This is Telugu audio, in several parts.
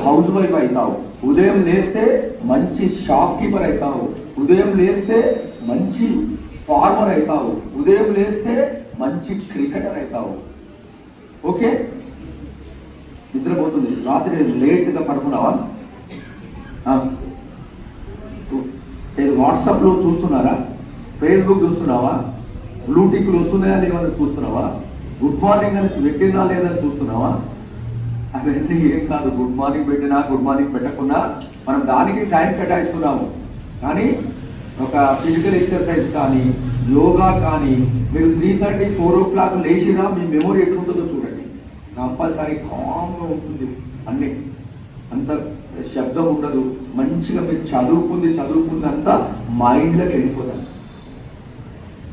హౌస్ వైఫ్ అవుతావు, ఉదయం లేస్తే మంచి షాప్ కీపర్ అవుతావు, ఉదయం లేస్తే మంచి ఫార్మర్ అవుతావు, ఉదయం లేస్తే మంచి క్రికెటర్ అవుతావు. ఓకే, నిద్రపోతుంది, రాత్రి లేట్గా పడుకున్నావా? వాట్సాప్లో చూస్తున్నారా? ఫేస్బుక్ చూస్తున్నావా? బ్లూటిక్లు వస్తున్నాయా లేవని చూస్తున్నావా? గుడ్ మార్నింగ్ అని పెట్టినా లేదని చూస్తున్నావా? అవన్నీ ఏం కాదు. గుడ్ మార్నింగ్ పెట్టినా గుడ్ మార్నింగ్ పెట్టకుండా మనం దానికి టైం కేటాయిస్తున్నాము. కానీ ఒక ఫిజికల్ ఎక్సర్సైజ్ కానీ యోగా కానీ మీరు 3:30, 4 o'clock లేచినా మీ మెమొరీ ఎట్లుంటుందో చూడండి. కంపల్సరీ కామ్గా ఉంటుంది, అన్ని అంత శబ్దం ఉండదు, మంచిగా మీరు చదువుకుంది అంతా మైండ్లోకి వెళ్ళిపోతారు.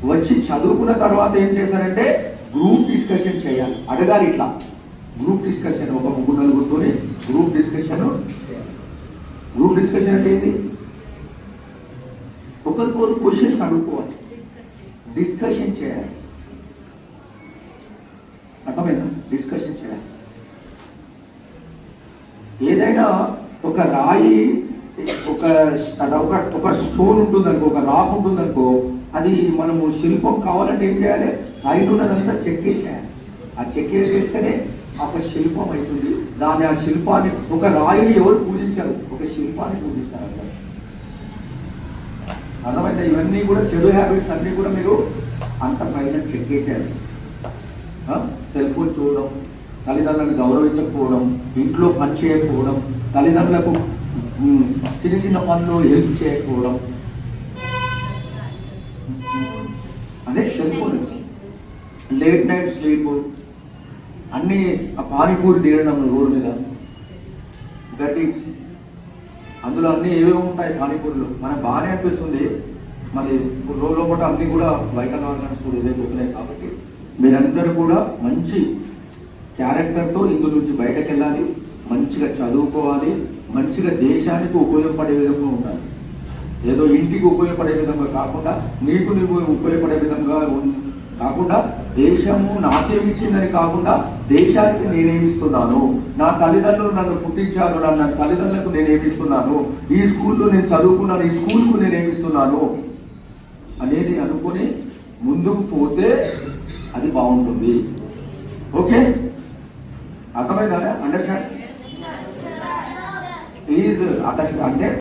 వచ్చి చదువుకున్న తర్వాత ఏం చేశారంటే గ్రూప్ డిస్కషన్ చేయాలి, అడగాలి. ఇట్లా గ్రూప్ డిస్కషన్, ఒక 3-4 గ్రూప్ డిస్కషన్. గ్రూప్ డిస్కషన్ అంటే ఏంటి? ఒకరికొకరు క్వశ్చన్స్ అడుగుకోవాలి, డిస్కషన్ చేయాలి. అర్థమైందా? డిస్కషన్ చేయాలి. ఏదైనా ఒక రాయి, ఒక స్టోన్ ఉంటుందనుకో, ఒక రాక్ ఉంటుందనుకో, అది మనము శిల్పం కావాలంటే ఏం చేయాలి? రైట్ ఉన్నదంతా చెక్కేసేయాలి. ఆ చెక్కేసేస్తేనే ఒక శిల్పం అవుతుంది. దాని ఆ శిల్పాన్ని, ఒక రాయిని ఎవరు పూజించారు? ఒక శిల్పాన్ని పూజిస్తారు. అర్థమైతే? ఇవన్నీ కూడా చెడు హ్యాబిట్స్ అన్నీ కూడా మీరు అంత పైన చెక్కేసేయాలి. సెల్ ఫోన్ చూడడం, తల్లిదండ్రులను గౌరవించకపోవడం, ఇంట్లో పని చేయకపోవడం, తల్లిదండ్రులకు చిన్న చిన్న పనులు హెల్ప్ చేయకపోవడం, అదే cell phone. Late night sleep, అన్నీ ఆ పానీపూరి తినడం రోడ్డు మీద గట్టి, అందులో అన్నీ ఏవేవి ఉంటాయి పానీపూరిలో. మనకు బాగానే అనిపిస్తుంది, మరి లోపల అన్నీ కూడా వైటల్ ఆర్గాన్స్ కూడా ఇదైపోతున్నాయి. కాబట్టి మీరందరూ కూడా మంచి క్యారెక్టర్తో ఇందు నుంచి బయటకు వెళ్ళాలి, మంచిగా చదువుకోవాలి, మంచిగా దేశానికి ఉపయోగపడే విధంగా ఉండాలి. ఏదో ఇంటికి ఉపయోగపడే విధంగా కాకుండా, నీకు నువ్వు ఉపయోగపడే విధంగా కాకుండా, దేశము నాకేమిచ్చిందని కాకుండా దేశానికి నేనేమిస్తున్నాను, నా తల్లిదండ్రులు నన్ను పుట్టించారు, నా తల్లిదండ్రులకు నేనేమిస్తున్నాను, ఈ స్కూల్లో నేను చదువుకున్నాను, ఈ స్కూల్కు నేనేమిస్తున్నాను అనేది అనుకుని ముందుకు పోతే అది బాగుంటుంది. ఓకే, అర్థమైందా? అండర్స్టాండ్? ప్లీజ్ అతనికి అంటే